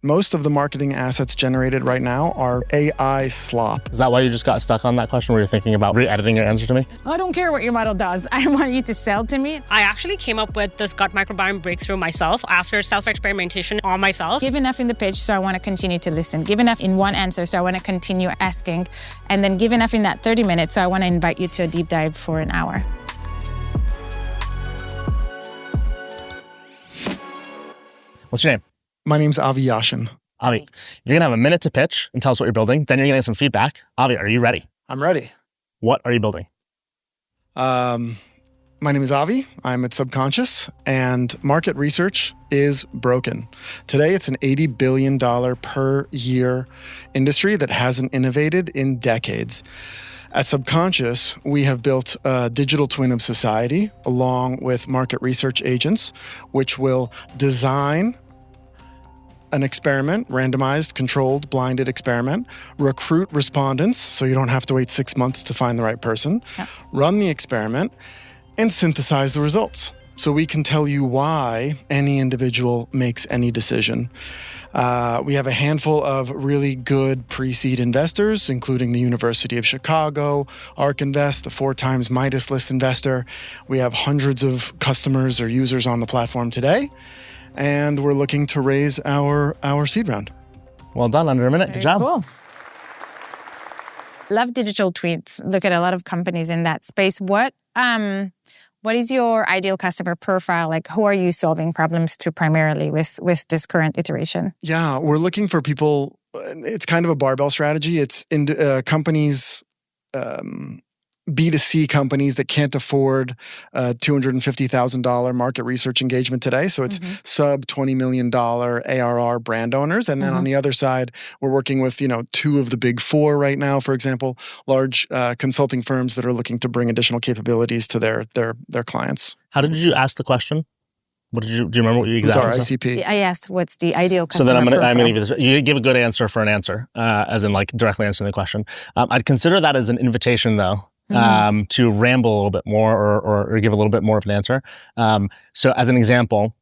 Most of the marketing assets generated right now are AI slop. Is that why you just got stuck on that question where you're thinking about re-editing your answer to me? I don't care what your model does. I want you to sell to me. I actually came up with this gut microbiome breakthrough myself after self-experimentation on myself. Give enough in the pitch, so I want to continue to listen. Give enough in one answer, so I want to continue asking. And then give enough in that 30 minutes, so I want to invite you to a deep dive for an hour. What's your name? My name's Avi Yashin. Avi, you're going to have a minute to pitch and tell us what you're building. Then you're going to get some feedback. Avi, are you ready? I'm ready. What are you building? My name is Avi. I'm at Subconscious, and market research is broken. Today, it's an $80 billion per year industry that hasn't innovated in decades. At Subconscious, we have built a digital twin of society along with market research agents, which will design an experiment, randomized, controlled, blinded experiment, recruit respondents so you don't have to wait 6 months to find the right person, run the experiment, and synthesize the results so we can tell you why any individual makes any decision. We have a handful of really good pre-seed investors, including the University of Chicago, ARK Invest, the 4 times Midas list investor. We have hundreds of customers or users on the platform today, and we're looking to raise our seed round. Well done, under a minute. Good job. Cool. Love digital twins. Look at a lot of companies in that space. What is your ideal customer profile? Like, who are you solving problems to primarily with this current iteration? Yeah, we're looking for people. It's kind of a barbell strategy. It's in companies, B2C companies that can't afford $250,000 market research engagement today. So it's sub $20 million ARR brand owners. And then on the other side, we're working with, 2 of the big 4 right now, for example, large consulting firms that are looking to bring additional capabilities to their clients. How did you ask the question? Do you remember what you exactly said? ICP. I asked, what's the ideal customer So then I'm profile? going to give you this. You give a good answer for an answer, as in like directly answering the question. I'd consider that as an invitation, though. To ramble a little bit more or give a little bit more of an answer. So as an example,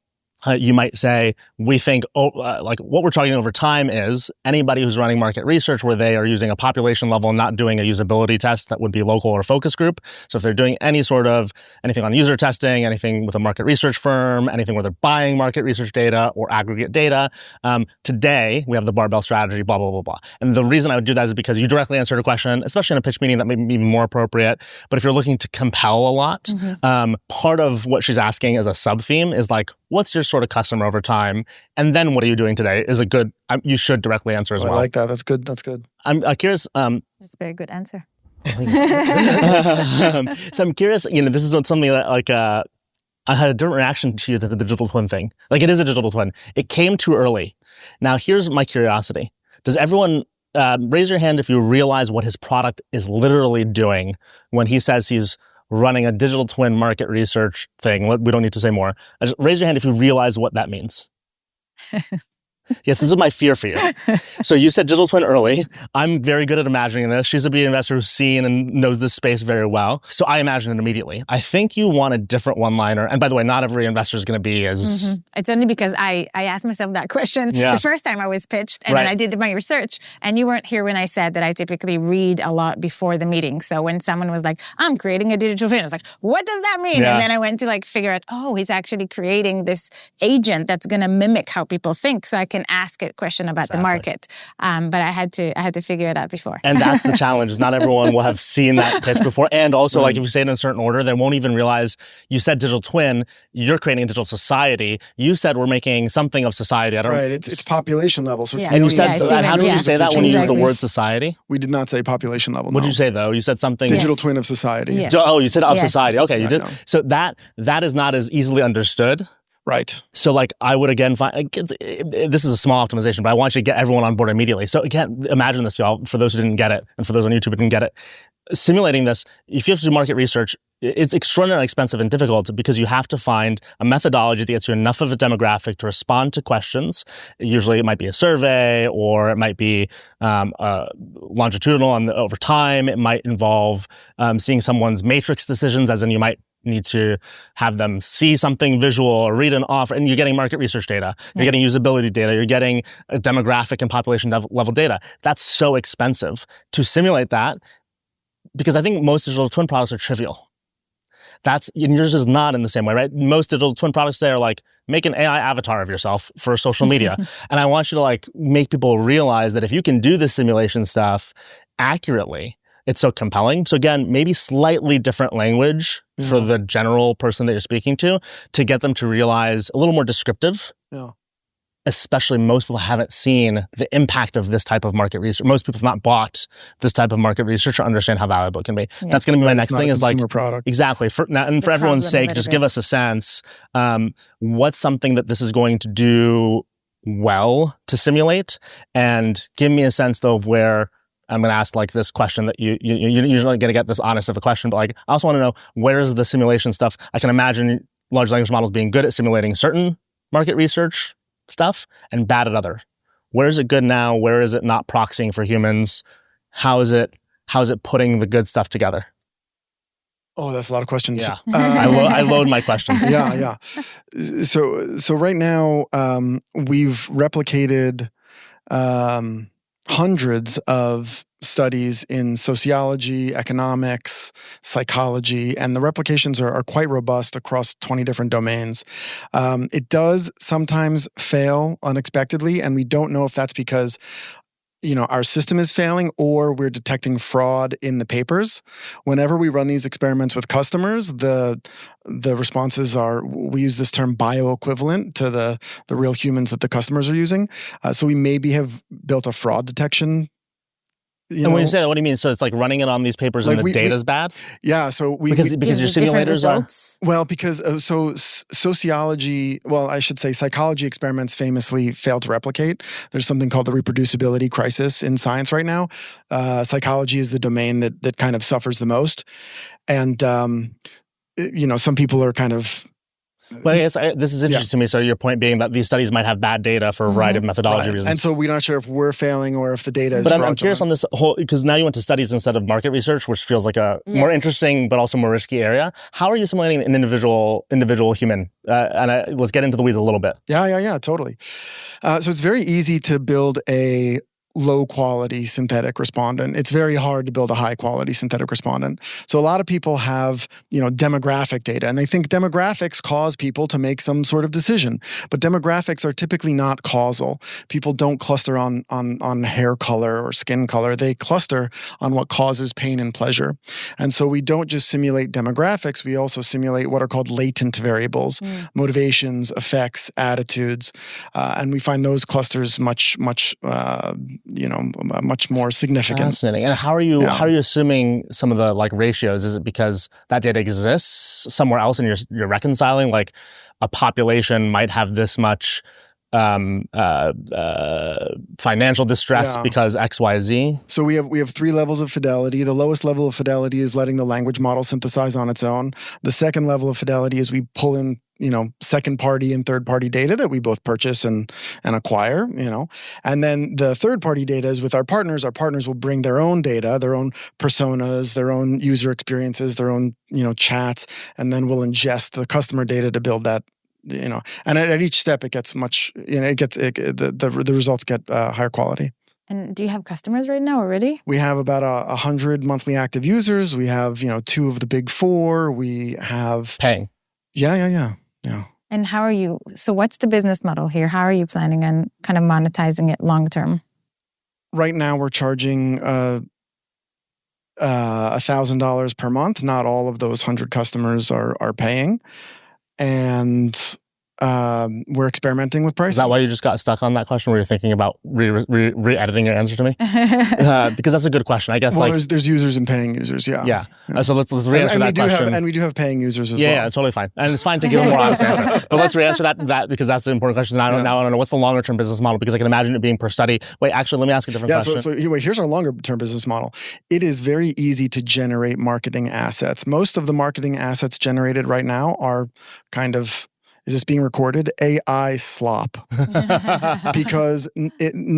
you might say, we think, like what we're targeting over time is anybody who's running market research where they are using a population level and not doing a usability test that would be local or focus group. So if they're doing anything on user testing, anything with a market research firm, anything where they're buying market research data or aggregate data, today we have the barbell strategy, blah, blah, blah, blah. And the reason I would do that is because you directly answered a question, especially in a pitch meeting that may be more appropriate. But if you're looking to compel a lot, part of what she's asking as a sub-theme is like, what's your sort of customer over time? And then what are you doing today is a good, you should directly answer as well. I like that. That's good. That's good. I'm curious. That's a very good answer. So I'm curious, this is something that like, I had a different reaction to the digital twin thing. Like it is a digital twin. It came too early. Now here's my curiosity. Does everyone raise your hand if you realize what his product is literally doing when he says he's running a digital twin market research thing? We don't need to say more. Just raise your hand if you realize what that means. Yes, this is my fear for you. So you said digital twin early. I'm very good at imagining this. She's a B investor who's seen and knows this space very well. So I imagine it immediately. I think you want a different one-liner. And by the way, not every investor is going to be as... It's only because I asked myself that question the first time I was pitched, and then I did my research. And you weren't here when I said that I typically read a lot before the meeting. So when someone was like, I'm creating a digital twin, I was like, what does that mean? And then I went to figure out, he's actually creating this agent that's going to mimic how people think. So I can ask a question about the market. But I had to figure it out before. And that's the challenge, is not everyone will have seen that pitch before. And also, like if you say it in a certain order, they won't even realize you said digital twin, you're creating a digital society. You said we're making something of society. I don't know. Right, it's population level. So it's and you said, how did you say that when you used the word society? We did not say population level. What did you say though? You said something. Digital twin of society. Yes. Oh, you said of society. Okay, you did. No. So that is not as easily understood. Right. So I would again find, this is a small optimization, but I want you to get everyone on board immediately. So again, imagine this, y'all, for those who didn't get it, and for those on YouTube who didn't get it. Simulating this, if you have to do market research, it's extraordinarily expensive and difficult because you have to find a methodology that gets you enough of a demographic to respond to questions. Usually it might be a survey, or it might be longitudinal over time. It might involve seeing someone's matrix decisions, as in you might need to have them see something visual or read an offer, and you're getting market research data, you're getting usability data, you're getting demographic and population level data. That's so expensive to simulate that, because I think most digital twin products are trivial. And yours is not in the same way, right? Most digital twin products today are like, make an AI avatar of yourself for social media. And I want you to like make people realize that if you can do the simulation stuff accurately, it's so compelling. So again, maybe slightly different language for the general person that you're speaking to get them to realize a little more descriptive. Yeah. Especially most people haven't seen the impact of this type of market research. Most people have not bought this type of market research or understand how valuable it can be. Yeah. That's going to be my next thing, is like, product. Exactly. For everyone's sake, just give us a sense. What's something that this is going to do well to simulate? And give me a sense though of where I'm going to ask like this question that you're usually going to get this honest of a question, but like, I also want to know, where is the simulation stuff? I can imagine large language models being good at simulating certain market research stuff and bad at other. Where is it good now? Where is it not proxying for humans? How is it putting the good stuff together? Oh, that's a lot of questions. Yeah. I load my questions. Yeah. So right now, we've replicated hundreds of studies in sociology, economics, psychology, and the replications are quite robust across 20 different domains. It does sometimes fail unexpectedly, and we don't know if that's because our system is failing or we're detecting fraud in the papers. Whenever we run these experiments with customers, the responses are, we use this term bioequivalent to the real humans that the customers are using. So we maybe have built a fraud detection. And when you say that, what do you mean? So it's like running it on these papers and the data's bad? Yeah. So because your simulators are? Well, because psychology experiments famously fail to replicate. There's something called the reproducibility crisis in science right now. Psychology is the domain that kind of suffers the most. And, some people are kind of... But I guess this is interesting to me. So your point being that these studies might have bad data for a variety of methodology reasons. And so we're not sure if we're failing or if the data is fraudulent. I'm curious on this whole, because now you went to studies instead of market research, which feels like a more interesting but also more risky area. How are you simulating an individual human? Let's get into the weeds a little bit. Yeah, totally. So it's very easy to build a low-quality synthetic respondent. It's very hard to build a high-quality synthetic respondent. So a lot of people have, demographic data, and they think demographics cause people to make some sort of decision. But demographics are typically not causal. People don't cluster on hair color or skin color. They cluster on what causes pain and pleasure. And so we don't just simulate demographics. We also simulate what are called latent variables, motivations, effects, attitudes, and we find those clusters much more significant. Fascinating. And how are you assuming some of the like ratios? Is it because that data exists somewhere else and you're reconciling, like a population might have this much financial distress because XYZ? So we have 3 levels of fidelity. The lowest level of fidelity is letting the language model synthesize on its own. The second level of fidelity is we pull in second-party and third-party data that we both purchase and acquire, And then the third-party data is with our partners. Our partners will bring their own data, their own personas, their own user experiences, their own, chats, and then we'll ingest the customer data to build that, And at each step, it gets much, the results get higher quality. And do you have customers right now already? We have about 100 monthly active users. We have, 2 of the big 4. We have... Paying. Yeah. And so what's the business model here? How are you planning on kind of monetizing it long term? Right now we're charging $1,000 per month. Not all of those 100 customers are paying. And we're experimenting with pricing. Is that why you just got stuck on that question where you're thinking about re-editing your answer to me? Because that's a good question. I guess there's users and paying users, yeah. So let's re-answer that question. And we do have paying users as well. Yeah, totally fine. And it's fine to give a more honest answer. But let's re-answer that because that's the important question. Now I don't know what's the longer term business model, because I can imagine it being per study. Wait, actually, let me ask a different question. So here's our longer term business model. It is very easy to generate marketing assets. Most of the marketing assets generated right now are kind of is this being recorded? AI slop. Because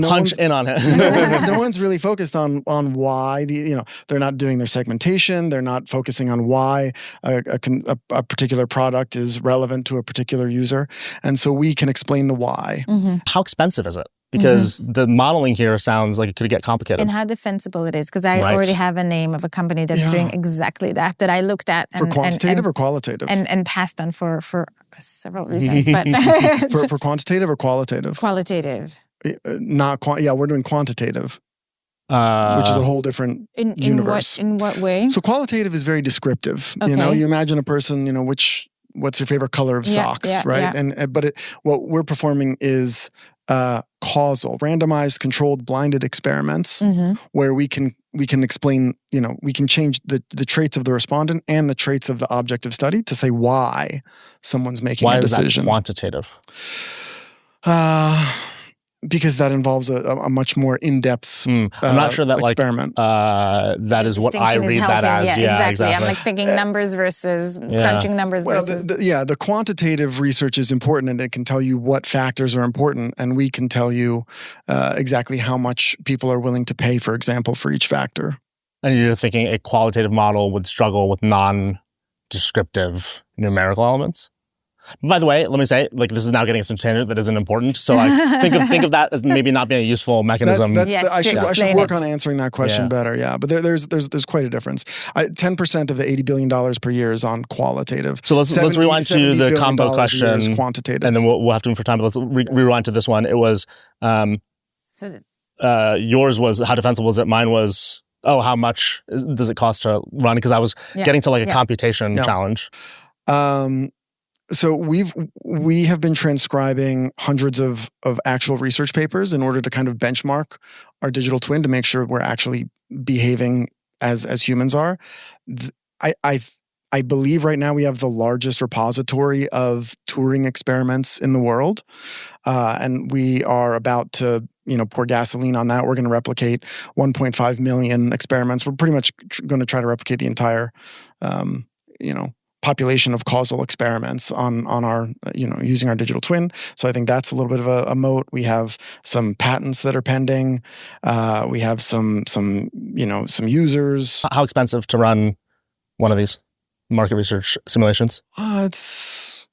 punch in on it. no one's really focused on why they're not doing their segmentation. They're not focusing on why a particular product is relevant to a particular user. And so we can explain the why. Mm-hmm. How expensive is it? Because the modeling here sounds like it could get complicated. And how defensible it is. Because I already have a name of a company that's doing exactly that I looked at. For quantitative or qualitative? And passed on for several reasons. But for quantitative or qualitative? Qualitative. We're doing quantitative. Which is a whole different universe. In what way? So qualitative is very descriptive. Okay. You imagine a person, what's your favorite color of socks, right? Yeah. But what we're performing is causal, randomized, controlled, blinded experiments where we can explain, we can change the traits of the respondent and the traits of the object of study to say why someone's making a decision. Why is that quantitative? Because that involves a much more in-depth I'm not sure that experiment. That is what I read that as. Yeah, exactly. I'm like thinking numbers versus crunching numbers versus... The quantitative research is important, and it can tell you what factors are important, and we can tell you exactly how much people are willing to pay, for example, for each factor. And you're thinking a qualitative model would struggle with non-descriptive numerical elements? By the way, let me say, this is now getting some tangent that isn't important. So think of that as maybe not being a useful mechanism. I should work on answering that question better. Yeah, but there's quite a difference. 10% of the $80 billion per year is on qualitative. So let's rewind to the combo question, quantitative, and then we'll have to move for time. But let's rewind to this one. It was yours was how defensible is it? Mine was how much does it cost to run? Because I was getting to a computation challenge. So we have been transcribing hundreds of actual research papers in order to kind of benchmark our digital twin to make sure we're actually behaving as humans are. I believe right now we have the largest repository of Turing experiments in the world, and we are about to pour gasoline on that. We're going to replicate 1.5 million experiments. We're pretty much going to try to replicate the entire population of causal experiments on our, using our digital twin. So I think that's a little bit of a moat. We have some patents that are pending. We have some users. How expensive to run one of these market research simulations? It's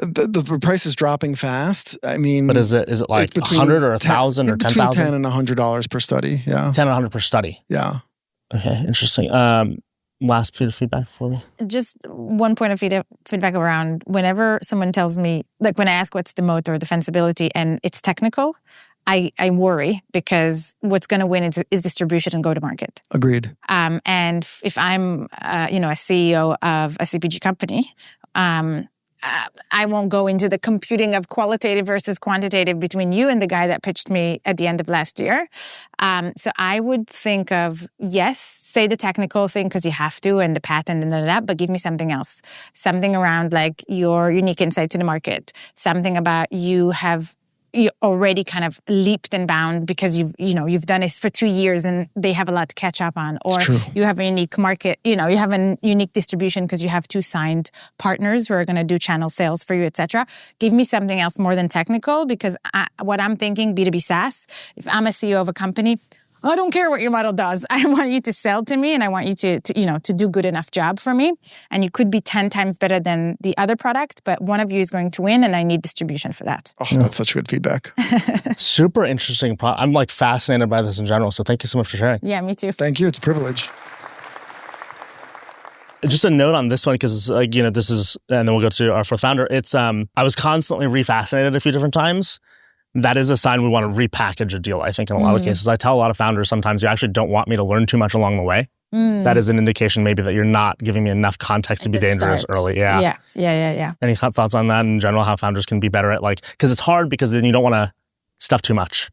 the price is dropping fast. I mean, but is it like 100 or 1,000 or 10,000? Between $10 and $100 per study. Yeah, 10 and 100 per study. Yeah. Okay, interesting. Last bit of feedback for me? Just one point of feedback around whenever someone tells me, when I ask what's the moat or defensibility and it's technical, I worry because what's going to win is distribution and go-to-market. Agreed. And if I'm, a CEO of a CPG company, I won't go into the computing of qualitative versus quantitative between you and the guy that pitched me at the end of last year. So I would think of, yes, say the technical thing because you have to and the patent and that, but give me something else. Something around your unique insight to the market. Something about you already kind of leaped and bound because you've done this for 2 years and they have a lot to catch up on. Or you have a unique market, you have a unique distribution because you have 2 signed partners who are going to do channel sales for you, etc. Give me something else more than technical because what I'm thinking, B2B SaaS, if I'm a CEO of a company, I don't care what your model does. I want you to sell to me and I want you to do good enough job for me. And you could be 10 times better than the other product, but one of you is going to win and I need distribution for that. Oh, that's such good feedback. Super interesting. I'm fascinated by this in general. So thank you so much for sharing. Yeah, me too. Thank you. It's a privilege. Just a note on this one, because this is, and then we'll go to our fourth founder. It's, I was constantly refascinated a few different times. That is a sign we want to repackage a deal, I think, in a lot of cases. I tell a lot of founders sometimes you actually don't want me to learn too much along the way. That is an indication maybe that you're not giving me enough context to be dangerous early. Yeah. Any thoughts on that in general, how founders can be better at because it's hard because then you don't want to stuff too much.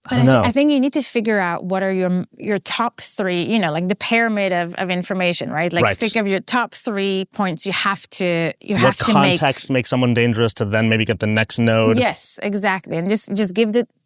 I think you need to figure out what are your top 3, the pyramid of information, right? Think of your top 3 points you have to make. What context makes someone dangerous to then maybe get the next node? Yes, exactly. And just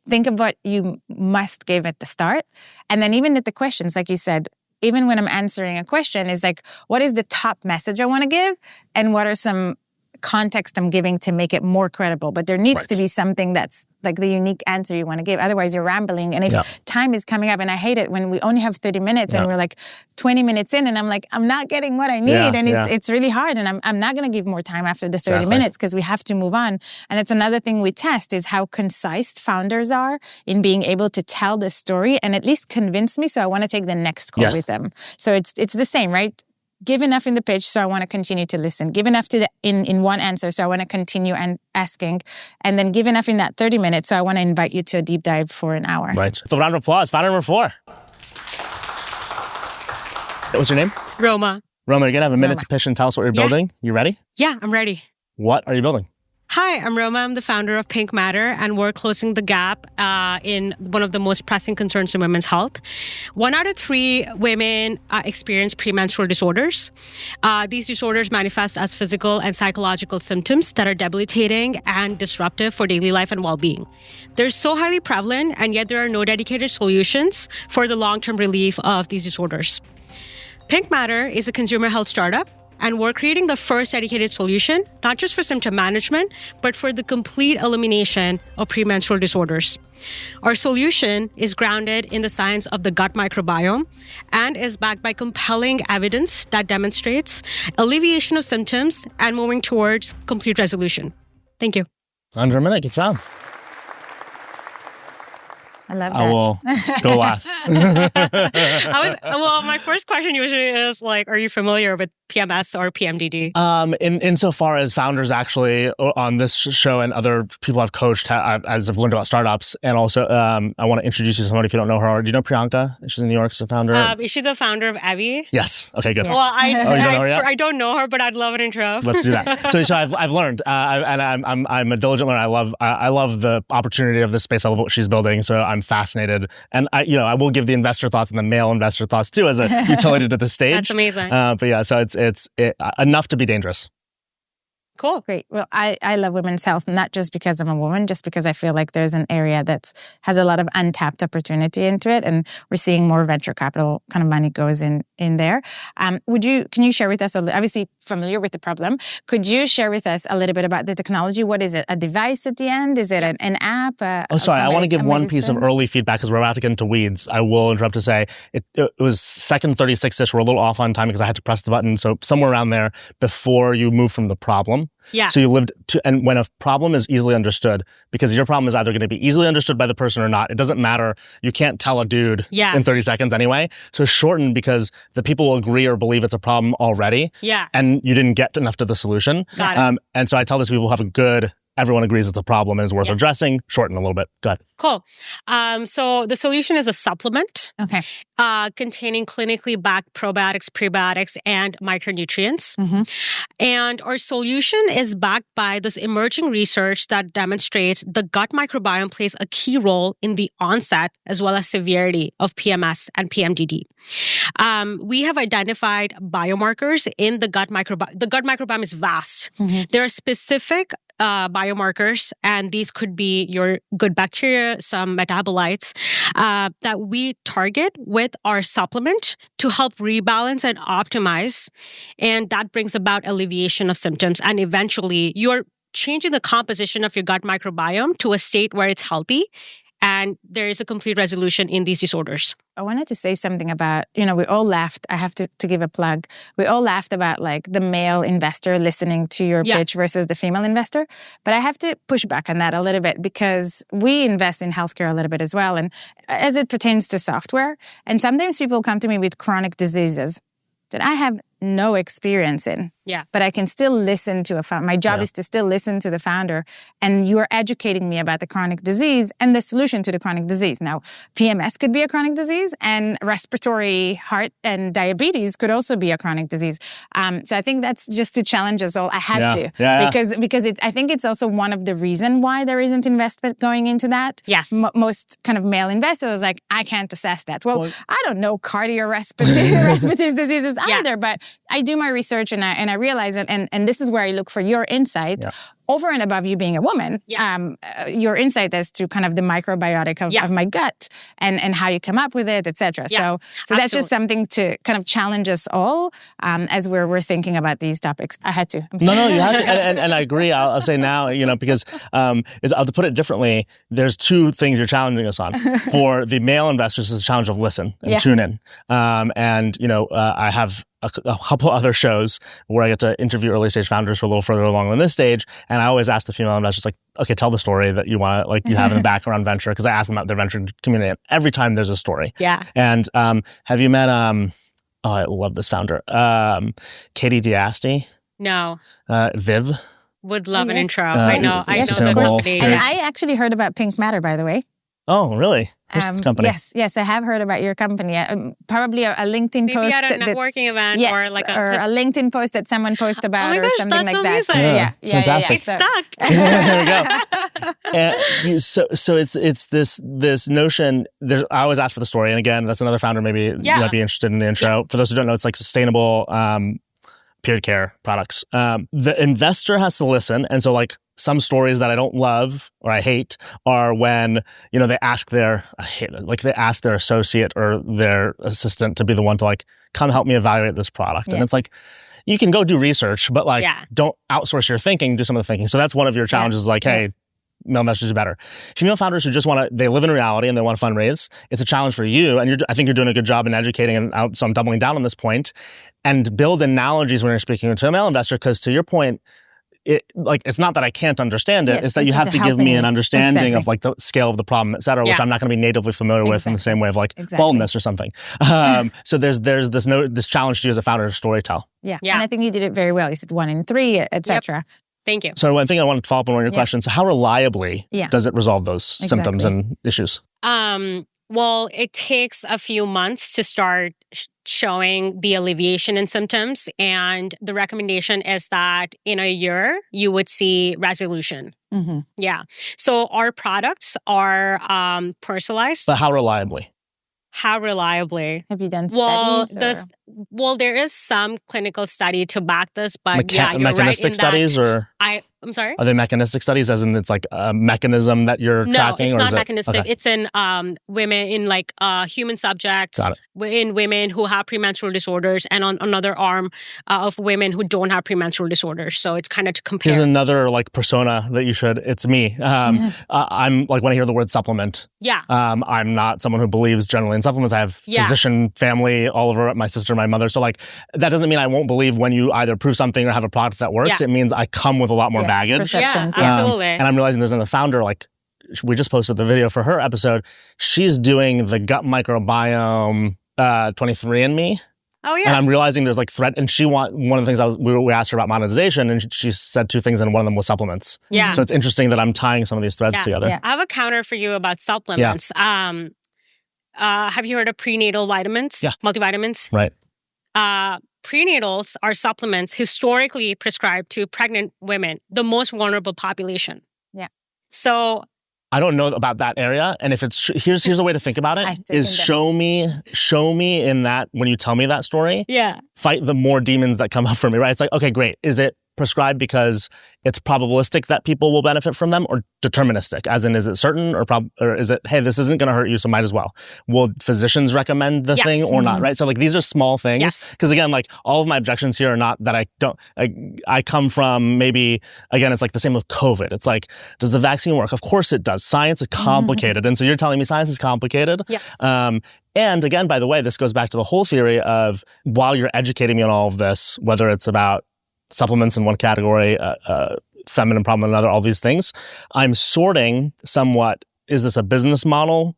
think of what you must give at the start. And then even at the questions, like you said, even when I'm answering a question, is what is the top message I want to give? And what are some context I'm giving to make it more credible. But there needs to be something that's like the unique answer you want to give. Otherwise, you're rambling. And if time is coming up, and I hate it when we only have 30 minutes and we're like 20 minutes in and I'm like, I'm not getting what I need. And it's really hard. And I'm not going to give more time after the 30 minutes because we have to move on. And it's another thing we test is how concise founders are in being able to tell the story and at least convince me. So I want to take the next call with them. So it's the same, right? Give enough in the pitch, so I want to continue to listen. Give enough to in one answer, so I want to continue and asking. And then give enough in that 30 minutes, so I want to invite you to a deep dive for an hour. Right. So round of applause. Founder number 4. What's your name? Roma. Roma, you're going to have a minute to pitch and tell us what you're building. You ready? Yeah, I'm ready. What are you building? Hi, I'm Roma. I'm the founder of Pinkmatter, and we're closing the gap in one of the most pressing concerns in women's health. 1 out of 3 women experience premenstrual disorders. These disorders manifest as physical and psychological symptoms that are debilitating and disruptive for daily life and well-being. They're so highly prevalent, and yet there are no dedicated solutions for the long-term relief of these disorders. Pinkmatter is a consumer health startup, and we're creating the first dedicated solution, not just for symptom management, but for the complete elimination of premenstrual disorders. Our solution is grounded in the science of the gut microbiome and is backed by compelling evidence that demonstrates alleviation of symptoms and moving towards complete resolution. Thank you. Under a minute, good job. I love that. I will go last. Well, my first question usually is like, are you familiar with PMS or PMDD? Insofar as founders actually on this show and other people I've coached as I've learned about startups, and also I want to introduce you to somebody if you don't know her. Do you know Priyanka? She's in New York. She's a founder. Is she the founder of Evie? Yes. Okay, good. Yeah. Well, you don't know her yet? I don't know her, but I'd love an intro. Let's do that. So I've learned, and I'm a diligent learner. I love the opportunity of this space. I love what she's building. So I'm fascinated, and I will give the investor thoughts and the male investor thoughts too as a utility to the stage. That's amazing. But yeah, so it's enough to be dangerous. Cool. Great. Well, I love women's health, not just because I'm a woman, just because I feel like there's an area that has a lot of untapped opportunity into it. And we're seeing more venture capital kind of money goes in there. Can you share with us, obviously familiar with the problem, could you share with us a little bit about the technology? What is it? A device at the end? Is it an app? I want to give one piece of early feedback because we're about to get into weeds. I will interrupt to say it was second 36-ish. We're a little off on time because I had to press the button. So somewhere around there before you move from the problem. Yeah. So you lived and when a problem is easily understood, because your problem is either going to be easily understood by the person or not, it doesn't matter. You can't tell a dude in 30 seconds anyway. So shorten because the people will agree or believe it's a problem already. Yeah. And you didn't get enough to the solution. Got it. And so I tell this people have a good, everyone agrees it's a problem and is worth addressing. Shorten a little bit. Go ahead. Cool. So the solution is a supplement containing clinically backed probiotics, prebiotics, and micronutrients. Mm-hmm. And our solution is backed by this emerging research that demonstrates the gut microbiome plays a key role in the onset as well as severity of PMS and PMDD. We have identified biomarkers in the gut microbiome. The gut microbiome is vast. Mm-hmm. There are specific biomarkers, and these could be your good bacteria, some metabolites that we target with our supplement to help rebalance and optimize. And that brings about alleviation of symptoms. And eventually, you're changing the composition of your gut microbiome to a state where it's healthy. And there is a complete resolution in these disorders. I wanted to say something about, we all laughed. I have to give a plug. We all laughed about like the male investor listening to your pitch versus the female investor. But I have to push back on that a little bit because we invest in healthcare a little bit as well. And as it pertains to software, and sometimes people come to me with chronic diseases that I have no experience in. Yeah. But I can still listen to a founder. My job is to still listen to the founder. And you're educating me about the chronic disease and the solution to the chronic disease. Now, PMS could be a chronic disease, and respiratory, heart, and diabetes could also be a chronic disease. So I think that's just to challenge us all. I had to. Because I think it's also one of the reasons why there isn't investment going into that. Yes. Most kind of male investors like, I can't assess that. Well, I don't know respiratory diseases either, but I do my research and I realize it, and this is where I look for your insight. over and above you being a woman, your insight as to kind of the microbiotic of my gut and how you come up with it, etc. So that's just something to kind of challenge us all as we're thinking about these topics. I had to. I'm sorry. No, you had to. And I agree. I'll say now, because I'll put it differently. There's two things you're challenging us on. For the male investors, it's a challenge of listen and tune in. I have a couple other shows where I get to interview early stage founders who are a little further along on this stage. And I always ask the female investors, like, okay, tell the story that you want, like you have in the background venture. Because I ask them about their venture community. And every time there's a story. Yeah. And have you met, I love this founder, Katie Diasti? No. Viv? Would love an intro. I know the company. And I actually heard about Pinkmatter, by the way. Oh, really? Company. Yes, I have heard about your company. Probably a LinkedIn post. Maybe at a networking event or like a LinkedIn post that someone posted about or something like that. Yeah, fantastic. It's stuck. There we go. So it's this notion. I always ask for the story, and again, that's another founder maybe you might be interested in the intro. Yeah. For those who don't know, it's like sustainable period care products. The investor has to listen, and so like. Some stories that I don't love or I hate are when, they ask their associate or their assistant to be the one to like, come help me evaluate this product. Yeah. And it's like, you can go do research, but like, don't outsource your thinking, do some of the thinking. So that's one of your challenges, hey, male investors are better. Female founders who just they live in reality and they want to fundraise, it's a challenge for you. And I think you're doing a good job in educating, so I'm doubling down on this point, and build analogies when you're speaking to a male investor, because to your point, it's not that I can't understand it. It's that you have to give me an understanding of like the scale of the problem, et cetera, which I'm not going to be natively familiar with in the same way of like baldness or something. So there's this challenge to you as a founder to storytell. Yeah. And I think you did it very well. You said 1 in 3, et cetera. Yep. Thank you. So one thing I wanted to follow up on one of your questions. So how reliably does it resolve those symptoms and issues? Well, it takes a few months to start showing the alleviation in symptoms. And the recommendation is that in a year, you would see resolution. Mm-hmm. Yeah. So our products are personalized. But how reliably? How reliably? Have you done studies? Well, there is some clinical study to back this, but you're mechanistic right in studies, or I'm sorry? Are they mechanistic studies, as in it's like a mechanism that you're tracking? No, it's or not is mechanistic. Okay. It's in women, in like human subjects, in women who have premenstrual disorders, and on another arm of women who don't have premenstrual disorders. So it's kind of to compare. Here's another like persona that you should. It's me. I'm like when I hear the word supplement. Yeah. I'm not someone who believes generally in supplements. I have physician family all over, my sister, my mother. So like that doesn't mean I won't believe when you either prove something or have a product that works. It means I come with a lot more baggage. Perceptions. Yeah, absolutely. And I'm realizing there's another founder, like we just posted the video for her episode. She's doing the gut microbiome 23andMe. Oh yeah. And I'm realizing there's like one of the things we asked her about monetization, and she said 2 things, and one of them was supplements. Yeah. So it's interesting that I'm tying some of these threads together. Yeah. I have a counter for you about supplements. Yeah. Have you heard of prenatal vitamins? Yeah. Multivitamins? Right. Prenatals are supplements historically prescribed to pregnant women, the most vulnerable population. Yeah. So I don't know about that area, and if it's here's a way to think about it: is show me in that when you tell me that story. Yeah. Fight the more demons that come up for me. Right? It's like, okay, great. Is it prescribed because it's probabilistic that people will benefit from them, or deterministic, as in is it certain, or is it, hey, this isn't going to hurt you, so might as well? Will physicians recommend the thing or not, right? So like these are small things, because again, like all of my objections here are not that I come from maybe, again, it's like the same with COVID. It's like, does the vaccine work? Of course it does. Science is complicated. And so you're telling me science is complicated? Yeah. And again, by the way, this goes back to the whole theory of, while you're educating me on all of this, whether it's about supplements in one category, feminine problem in another, all these things, I'm sorting somewhat, is this a business model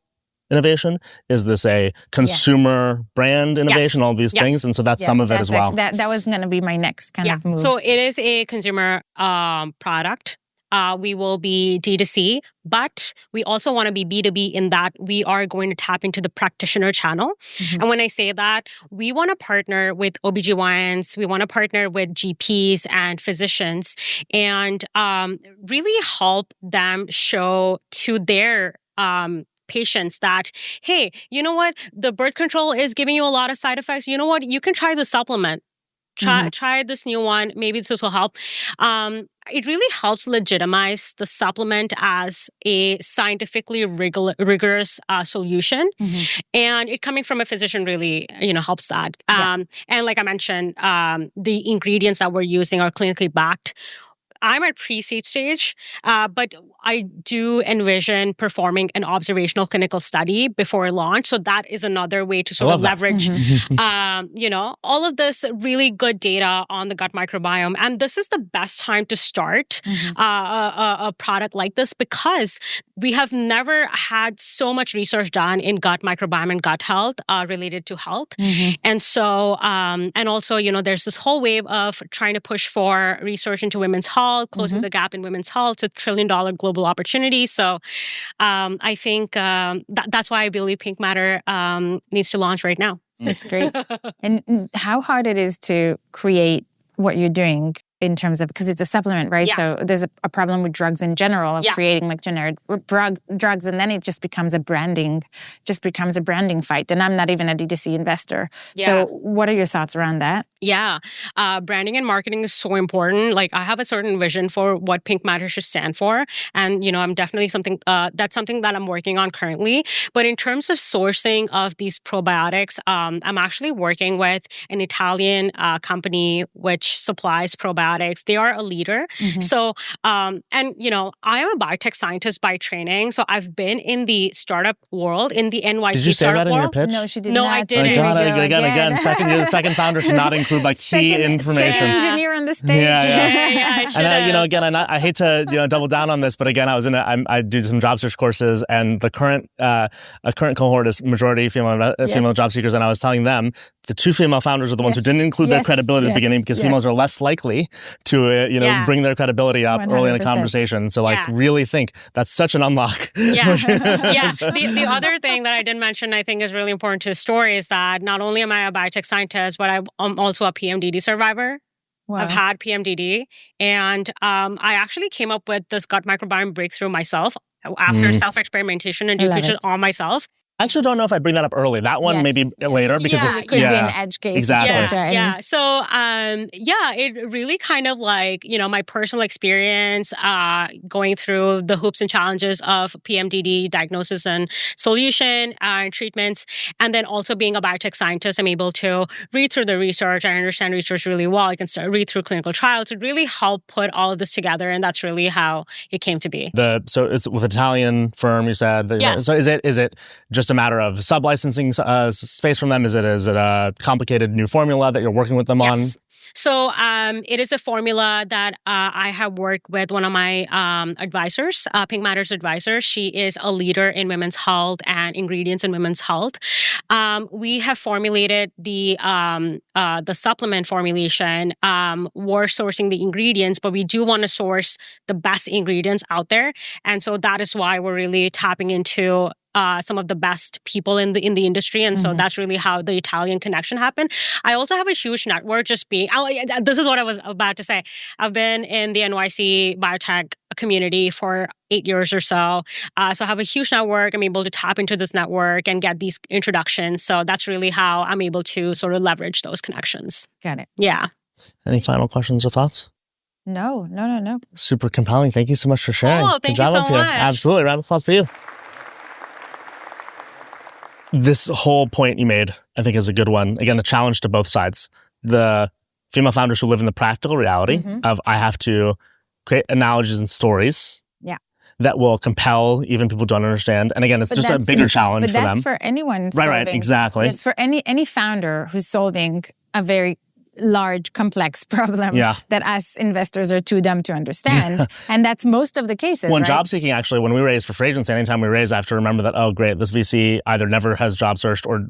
innovation? Is this a consumer brand innovation? All these things. And so that's some of it as well. That was going to be my next kind of move. So it is a consumer product. We will be D2C, but we also want to be B2B in that we are going to tap into the practitioner channel. Mm-hmm. And when I say that, we want to partner with OBGYNs, we want to partner with GPs and physicians, and really help them show to their patients that, hey, you know what? The birth control is giving you a lot of side effects. You know what? You can try the supplement. Try this new one. Maybe this will help. It really helps legitimize the supplement as a scientifically rigorous solution. And it coming from a physician really, helps that. And like I mentioned, the ingredients that we're using are clinically backed. I'm at pre-seed stage, but I do envision performing an observational clinical study before launch. So that is another way to sort of leverage, all of this really good data on the gut microbiome. And this is the best time to start a product like this because we have never had so much research done in gut microbiome and gut health related to health. And so, and also, there's this whole wave of trying to push for research into women's health, closing the gap in women's health. It's $1 trillion global opportunity. So I think that's why I believe Pinkmatter needs to launch right now. That's great. And how hard it is to create what you're doing in terms of, because it's a supplement, right? Yeah. So there's a problem with drugs in general of creating like generic drugs, and then it just becomes a branding fight. And I'm not even a D2C investor. Yeah. So what are your thoughts around that? Yeah. Branding and marketing is so important. Like I have a certain vision for what Pinkmatter should stand for. And, I'm definitely that's something that I'm working on currently. But in terms of sourcing of these probiotics, I'm actually working with an Italian company which supplies probiotics. They are a leader. So, I am a biotech scientist by training. So I've been in the startup world, in the NYC Did you say startup that in world. your pitch? No, she did No, not. I didn't. Again. You're the second founder should not include key information. Second engineer on the stage. And I hate to double down on this, but again, I do some job search courses, and the current cohort is majority female job seekers, and I was telling them the two female founders are the ones who didn't include their credibility at the beginning because females are less likely to bring their credibility up 100%. Early in a conversation. So really think that's such an unlock. The other thing that I didn't mention, I think is really important to the story is that not only am I a biotech scientist, but I'm also a PMDD survivor. Wow. I've had PMDD, and I actually came up with this gut microbiome breakthrough myself after self-experimentation and research on myself. I actually don't know if I'd bring that up early. That one maybe later because it could be an edge case. Exactly. So, it really kind of my personal experience going through the hoops and challenges of PMDD diagnosis and solution and treatments. And then also being a biotech scientist, I'm able to read through the research. I understand research really well. I can read through clinical trials to really help put all of this together. And that's really how it came to be. So it's with Italian firm, you said? Yes. So is it just a matter of sub-licensing space from them? Is it a complicated new formula that you're working with them on? So it is a formula that I have worked with one of my advisors, Pinkmatter's advisor. She is a leader in women's health and ingredients in women's health. We have formulated the supplement formulation. We're sourcing the ingredients, but we do want to source the best ingredients out there. And so that is why we're really tapping into some of the best people in the industry. And so that's really how the Italian connection happened. I also have a huge network this is what I was about to say. I've been in the NYC biotech community for 8 years or so. So I have a huge network. I'm able to tap into this network and get these introductions. So that's really how I'm able to sort of leverage those connections. Got it. Yeah. Any final questions or thoughts? No. Super compelling. Thank you so much for sharing. Oh, thank you so much. Absolutely. Round of applause for you. This whole point you made, I think, is a good one. Again, a challenge to both sides. The female founders who live in the practical reality of I have to create analogies and stories that will compel even people who don't understand. And again, it's just a bigger challenge for them. But that's for anyone solving. Right, exactly. It's for any founder who's solving a very large, complex problem that us investors are too dumb to understand. And that's most of the cases, When job seeking, actually, when we raise for free agency, anytime we raise, I have to remember that, oh, great, this VC either never has job searched or,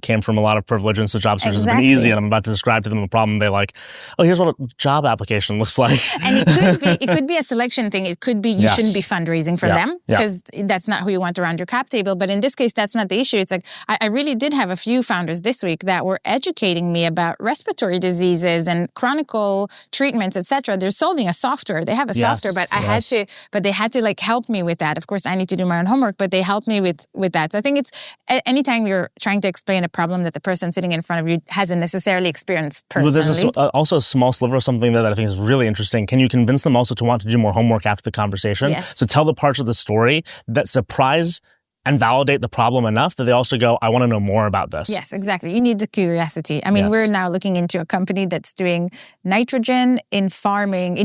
came from a lot of privilege, and so job search has been easy. And I'm about to describe to them the problem. They oh, here's what a job application looks like. And it could be a selection thing. It could be you shouldn't be fundraising for them because that's not who you want around your cap table. But in this case, that's not the issue. It's I really did have a few founders this week that were educating me about respiratory diseases and chronic treatments, etc. They're solving a software. They have a software, but they had to like help me with that. Of course, I need to do my own homework, but they helped me with that. So I think it's anytime you're trying to explain a problem that the person sitting in front of you hasn't necessarily experienced personally. Well, there's also a small sliver of something that I think is really interesting. Can you convince them also to want to do more homework after the conversation? Yes. So tell the parts of the story that surprise and validate the problem enough that they also go, I want to know more about this. Yes, exactly. You need the curiosity. I mean, we're now looking into a company that's doing nitrogen in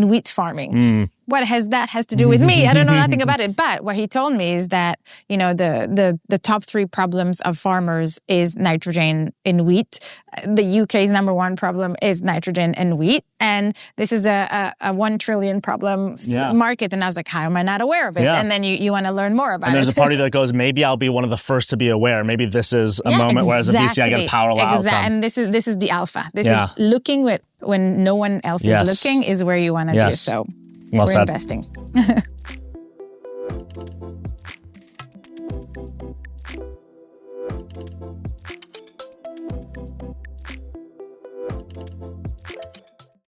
wheat farming. What has to do with me? I don't know nothing about it. But what he told me is that, the top 3 problems of farmers is nitrogen in wheat. The UK's number 1 problem is nitrogen in wheat. And this is a 1 trillion problem market. And I was like, how am I not aware of it? And then you want to learn more about it. And there's a party that goes, maybe I'll be one of the first to be aware. Maybe this is a moment where as a VC, I get a powerful outcome. And this is the alpha. This is looking when no one else is looking is where you want to do. So we're investing.